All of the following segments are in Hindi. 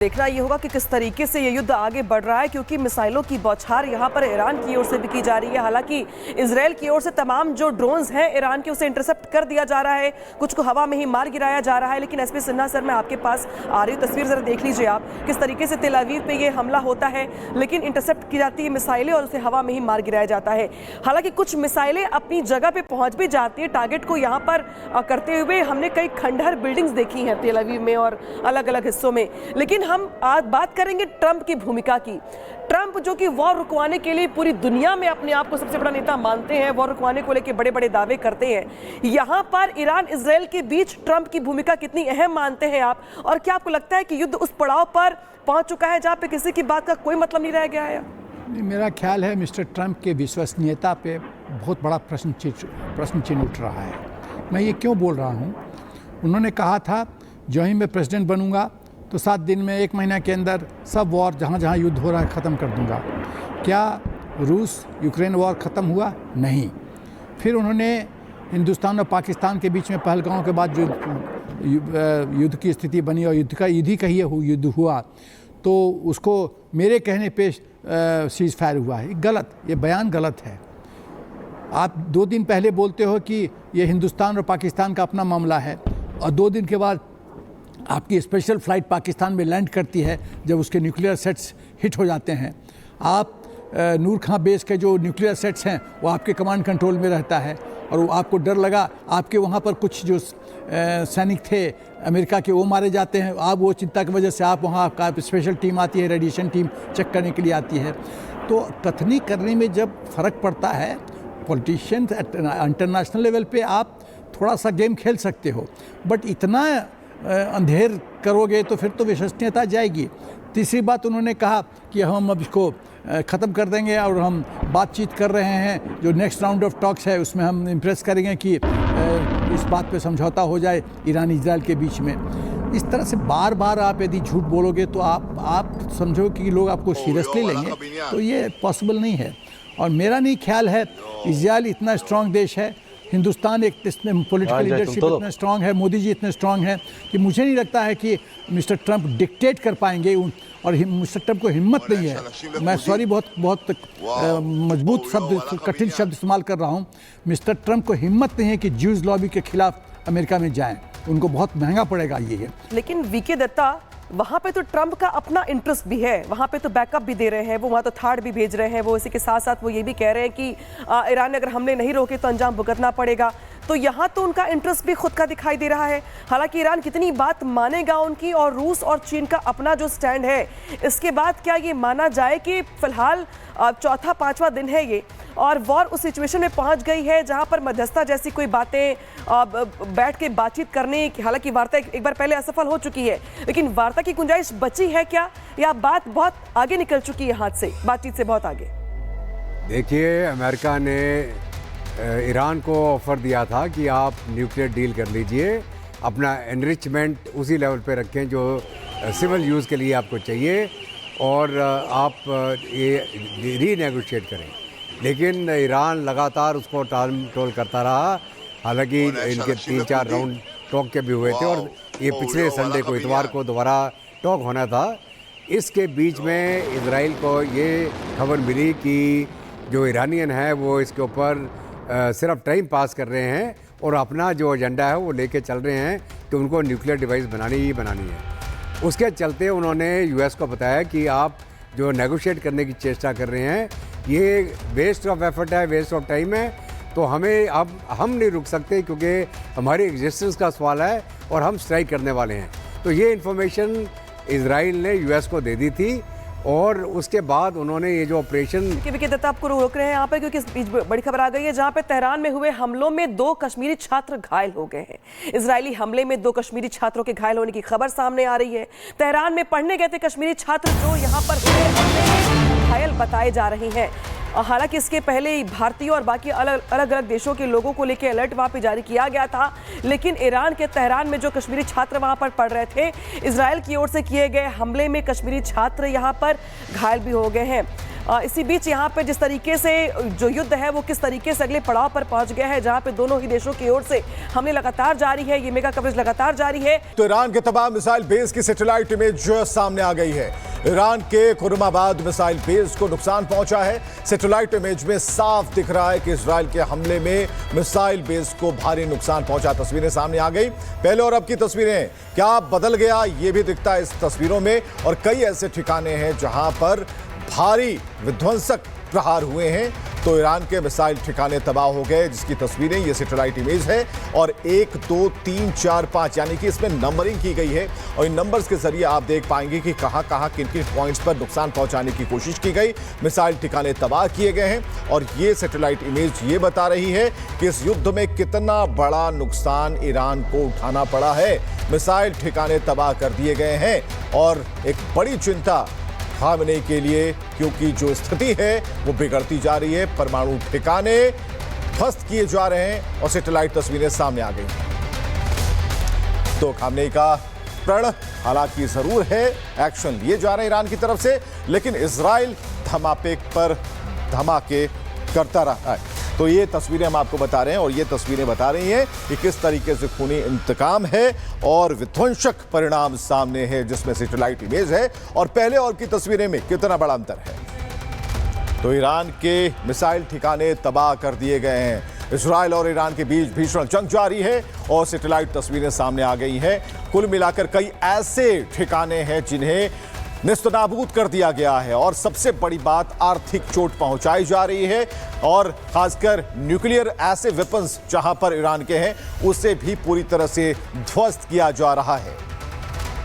देखना ये होगा कि किस तरीके से ये युद्ध आगे बढ़ रहा है, क्योंकि मिसाइलों की बौछार यहाँ पर ईरान की ओर से भी की जा रही है। हालांकि इजराइल की ओर से तमाम जो ड्रोन्स हैं ईरान के, उसे इंटरसेप्ट कर दिया जा रहा है, कुछ को हवा में ही मार गिराया जा रहा है। लेकिन एसपी सिन्हा सर, मैं आपके पास आ रही हूँ, तस्वीर जरा देख लीजिए आप, किस तरीके से तेल अवीव पे ये हमला होता है, लेकिन इंटरसेप्ट की जाती है मिसाइलें और उसे हवा में ही मार गिराया जाता है। हालांकि कुछ मिसाइलें अपनी जगह पे पहुंच भी जाती है टारगेट को यहाँ पर करते हुए। हमने कई खंडहर बिल्डिंग्स देखी हैं तेल अवीव में और अलग अलग हिस्सों में। लेकिन हम आज बात करेंगे ट्रंप की भूमिका की। ट्रंप जो कि वॉर रुकवाने के लिए पूरी दुनिया में अपने आप को सबसे बड़ा नेता मानते हैं, वॉर रुकवाने को लेकर बड़े बड़े दावे करते हैं। यहां पर ईरान इजराइल के बीच ट्रंप की भूमिका कितनी अहम मानते हैं आप, और क्या आपको लगता है कि युद्ध उस पड़ाव पर पहुंच चुका है जहां पे किसी की बात का कोई मतलब नहीं रह गया है? मेरा ख्याल है मिस्टर ट्रंप के विश्वसनीयता पे बहुत बड़ा प्रश्न चिन्ह उठ रहा है। मैं ये क्यों बोल रहा हूँ, उन्होंने कहा था जो ही मैं प्रेसिडेंट बनूंगा तो 7 दिन में 1 महीना के अंदर सब वॉर जहाँ जहाँ युद्ध हो रहा है ख़त्म कर दूंगा। क्या रूस यूक्रेन वॉर ख़त्म हुआ? नहीं। फिर उन्होंने हिंदुस्तान और पाकिस्तान के बीच में पहलगाम के बाद जो युद्ध की स्थिति बनी और युद्ध ही कहिए युद्ध हुआ, तो उसको मेरे कहने पे सीज़ फायर हुआ है। गलत, ये बयान गलत है। आप 2 दिन पहले बोलते हो कि ये हिंदुस्तान और पाकिस्तान का अपना मामला है, और 2 दिन के बाद आपकी स्पेशल फ़्लाइट पाकिस्तान में लैंड करती है जब उसके न्यूक्लियर सेट्स हिट हो जाते हैं। आप नूर खां बेस के जो न्यूक्लियर सेट्स हैं वो आपके कमांड कंट्रोल में रहता है, और आपको डर लगा, आपके वहाँ पर कुछ जो सैनिक थे अमेरिका के वो मारे जाते हैं। आप वो चिंता की वजह से आप वहाँ आपका स्पेशल टीम आती है, रेडिएशन टीम चेक करने के लिए आती है। तो कथनी करने में जब फ़र्क पड़ता है, पॉलिटिशियंस इंटरनेशनल लेवल पे आप थोड़ा सा गेम खेल सकते हो, बट इतना अंधेर करोगे तो फिर तो विश्वसनीयता जाएगी। तीसरी बात उन्होंने कहा कि हम अब इसको ख़त्म कर देंगे और हम बातचीत कर रहे हैं, जो नेक्स्ट राउंड ऑफ टॉक्स है उसमें हम इम्प्रेस करेंगे कि इस बात पे समझौता हो जाए ईरान इजराइल के बीच में। इस तरह से बार बार आप यदि झूठ बोलोगे तो आप समझो कि लोग आपको सीरियसली लेंगे, तो ये पॉसिबल नहीं है। और मेरा नहीं ख्याल है, इजराइल इतना स्ट्रॉन्ग देश है, हिंदुस्तान एक इसमें पॉलिटिकल लीडरशिप इतना स्ट्रांग है, मोदी जी इतने स्ट्रांग हैं कि मुझे नहीं लगता है कि मिस्टर ट्रंप डिक्टेट कर पाएंगे, और मिस्टर ट्रंप को हिम्मत नहीं है। मैं सॉरी, बहुत मजबूत शब्द, कठिन शब्द इस्तेमाल कर रहा हूँ। मिस्टर ट्रंप को हिम्मत नहीं है कि ज्यूज लॉबी के खिलाफ अमेरिका में जाएं, उनको बहुत महंगा पड़ेगा ये। लेकिन वीके दत्ता, वहाँ पे तो ट्रंप का अपना इंटरेस्ट भी है, वहाँ पे तो बैकअप भी दे रहे हैं, वो वहाँ तो थार्ड भी भेज रहे हैं। वो इसी के साथ साथ वो ये भी कह रहे हैं कि ईरान ने अगर हमले नहीं रोके तो अंजाम भुगतना पड़ेगा। तो यहाँ तो उनका इंटरेस्ट भी खुद का दिखाई दे रहा है। हालांकि ईरान कितनी बात मानेगा उनकी, और रूस और चीन का अपना जो स्टैंड है, इसके बाद क्या ये माना जाए कि फिलहाल 4था-5वां दिन है ये, और वॉर उस सिचुएशन में पहुंच गई है जहां पर मध्यस्थता जैसी कोई बातें बैठ के बातचीत करने की, हालांकि वार्ता एक बार पहले असफल हो चुकी है, लेकिन वार्ता की गुंजाइश बची है क्या, या बात बहुत आगे निकल चुकी है हाथ से, बातचीत से बहुत आगे? देखिए, अमेरिका ने ईरान को ऑफर दिया था कि आप न्यूक्लियर डील कर लीजिए, अपना एनरिचमेंट उसी लेवल पे रखें जो सिविल यूज़ के लिए आपको चाहिए, और आप ये रीनेगोशिएट करें। लेकिन ईरान लगातार उसको टाल टोल करता रहा। हालांकि इनके 3-4 राउंड टॉक के भी हुए थे, और ये पिछले संडे को, इतवार को दोबारा टॉक होना था। इसके बीच में इजराइल को ये खबर मिली कि जो ईरानियन है वो इसके ऊपर सिर्फ टाइम पास कर रहे हैं, और अपना जो एजेंडा है वो लेके चल रहे हैं कि उनको न्यूक्लियर डिवाइस बनानी ही बनानी है। उसके चलते उन्होंने यूएस को बताया कि आप जो नेगोशिएट करने की चेष्टा कर रहे हैं ये वेस्ट ऑफ एफर्ट है, वेस्ट ऑफ टाइम है, तो हमें अब हम नहीं रुक सकते, क्योंकि हमारी एग्जिस्टेंस का सवाल है और हम स्ट्राइक करने वाले हैं। तो ये इन्फॉर्मेशन इजराइल ने यूएस को दे दी थी, और उसके बाद उन्होंने ये जो ऑपरेशन वीके दत्ता, आपको रोक रहे हैं यहाँ पे क्योंकि इस बीच बड़ी खबर आ गई है जहाँ पे तेहरान में हुए हमलों में 2 कश्मीरी छात्र घायल हो गए हैं। इजरायली हमले में 2 कश्मीरी छात्रों के घायल होने की खबर सामने आ रही है। तेहरान में पढ़ने गए थे कश्मीरी छात्र जो यहाँ पर घायल बताए जा रहे हैं। हालांकि इसके पहले ही भारतीय और बाकी अलग अलग देशों के लोगों को लेकर अलर्ट वहां पे जारी किया गया था, लेकिन ईरान के तेहरान में जो कश्मीरी छात्र वहां पर पढ़ रहे थे, इजराइल की ओर से किए गए हमले में कश्मीरी छात्र यहां पर घायल भी हो गए हैं। इसी बीच यहाँ पे जिस तरीके से जो युद्ध है वो किस तरीके से अगले पड़ाव पर पहुंच गया है, जहां पे दोनों ही देशों की ओर से हमले लगातार जारी है, ये मेगा कवरेज लगातार जारी है। तो ईरान के तबाह मिसाइल बेस की सैटेलाइट इमेज सामने आ गई है। ईरान के खुर्रमाबाद मिसाइल बेस को नुकसान पहुंचा है। सैटेलाइट इमेज में साफ दिख रहा है कि इजराइल के हमले में मिसाइल बेस को भारी नुकसान पहुंचा। तस्वीरें सामने आ गई, पहले और अब की तस्वीरें, क्या बदल गया ये भी दिखता है इस तस्वीरों में। और कई ऐसे ठिकाने हैं जहां पर भारी विध्वंसक प्रहार हुए हैं। तो ईरान के मिसाइल ठिकाने तबाह हो गए, जिसकी तस्वीरें, ये सैटेलाइट इमेज है। और 1 2 3 4 5 यानी कि इसमें नंबरिंग की गई है और इन नंबर्स के जरिए आप देख पाएंगे कि कहां कहां किन किन पॉइंट्स पर नुकसान पहुंचाने की कोशिश की गई, मिसाइल ठिकाने तबाह किए गए हैं। और ये सैटेलाइट इमेज ये बता रही है कि इस युद्ध में कितना बड़ा नुकसान ईरान को उठाना पड़ा है। मिसाइल ठिकाने तबाह कर दिए गए हैं और एक बड़ी चिंता खामने के लिए, क्योंकि जो स्थिति है वो बिगड़ती जा रही है। परमाणु ठिकाने ध्वस्त किए जा रहे हैं और सैटेलाइट तस्वीरें सामने आ गई। तो खामने का प्रण हालांकि जरूर है, एक्शन लिए जा रहे हैं ईरान की तरफ से, लेकिन इजराइल धमाके पर धमाके करता रहा है। तो ये तस्वीरें हम आपको बता रहे हैं और ये तस्वीरें बता रही हैं कि किस तरीके से खूनी इंतकाम है और विध्वंसक परिणाम सामने है, जिसमें सैटेलाइट इमेज है और पहले और की तस्वीरें में कितना बड़ा अंतर है। तो ईरान के मिसाइल ठिकाने तबाह कर दिए गए हैं। इजराइल और ईरान के बीच भीषण जंग जारी है और सैटेलाइट तस्वीरें सामने आ गई हैं। कुल मिलाकर कई ऐसे ठिकाने हैं जिन्हें नेस्तनाबूद कर दिया गया है और सबसे बड़ी बात, आर्थिक चोट पहुंचाई जा रही है और खासकर न्यूक्लियर ऐसे वेपन्स जहां पर ईरान के हैं उसे भी पूरी तरह से ध्वस्त किया जा रहा है।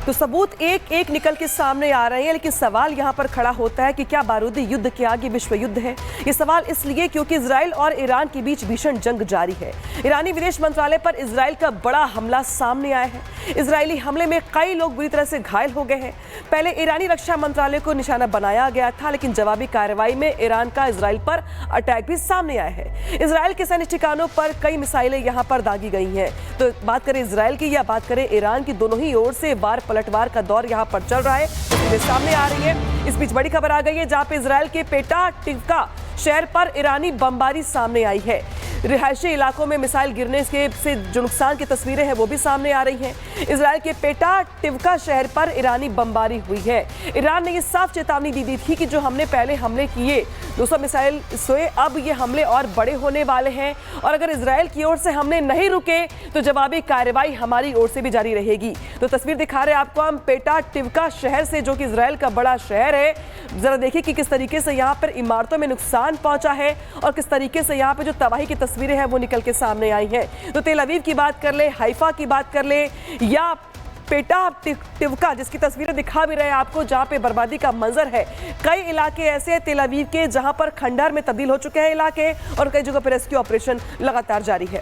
तो सबूत एक एक निकल के सामने आ रहे हैं, लेकिन सवाल यहाँ पर खड़ा होता है कि क्या बारूदी युद्ध के आगे विश्व युद्ध है। ये सवाल इसलिए क्योंकि इजराइल और ईरान के बीच भीषण जंग जारी है। ईरानी विदेश मंत्रालय पर इजराइल का बड़ा हमला सामने आया है। इजरायली हमले में कई लोग बुरी तरह से घायल हो गए हैं। पहले ईरानी रक्षा मंत्रालय को निशाना बनाया गया था, लेकिन जवाबी कार्रवाई में ईरान का इजराइल पर अटैक भी सामने आया है। इजराइल के सैन्य ठिकानों पर कई मिसाइलें यहाँ पर दागी गई हैं। तो बात करें इजराइल की या बात करें ईरान की, दोनों ही ओर से वार पलटवार का दौर यहां पर चल रहा है, तस्वीरें सामने आ रही है। इस बीच बड़ी खबर आ गई है जहां पे इजराइल के पेटा टिवका शहर पर ईरानी बमबारी सामने आई है। रिहायशी इलाकों में मिसाइल गिरने से जो नुकसान की तस्वीरें हैं वो भी सामने आ रही हैं। इजराइल के पेटा टिवका शहर पर ईरानी बमबारी हुई है। ईरान ने ये साफ चेतावनी दी थी कि जो हमने पहले हमले किए 200 मिसाइल से, अब ये हमले और बड़े होने वाले हैं और अगर इजराइल की ओर से हमले नहीं रुके तो जवाबी कार्रवाई हमारी ओर से भी जारी रहेगी। तो तस्वीर दिखा रहे हैं आपको हम पेटा टिवका शहर से, जो कि इजराइल का बड़ा शहर है। जरा देखिए कि किस तरीके से यहाँ पर इमारतों में नुकसान पहुंचा है और किस तरीके से यहाँ पे जो तबाही की तस्वीरें हैं वो निकल के सामने आई हैं। तो तेल अवीव की बात कर ले, हाइफा की बात कर ले या पेटा टिवका जिसकी तस्वीरें दिखा भी रहे हैं आपको, जहां पे बर्बादी का मंजर है। कई इलाके ऐसे हैं तेल अवीव के जहां पर खंडहर में तब्दील हो चुके हैं इलाके और कई जगह पर रेस्क्यू ऑपरेशन लगातार जारी है।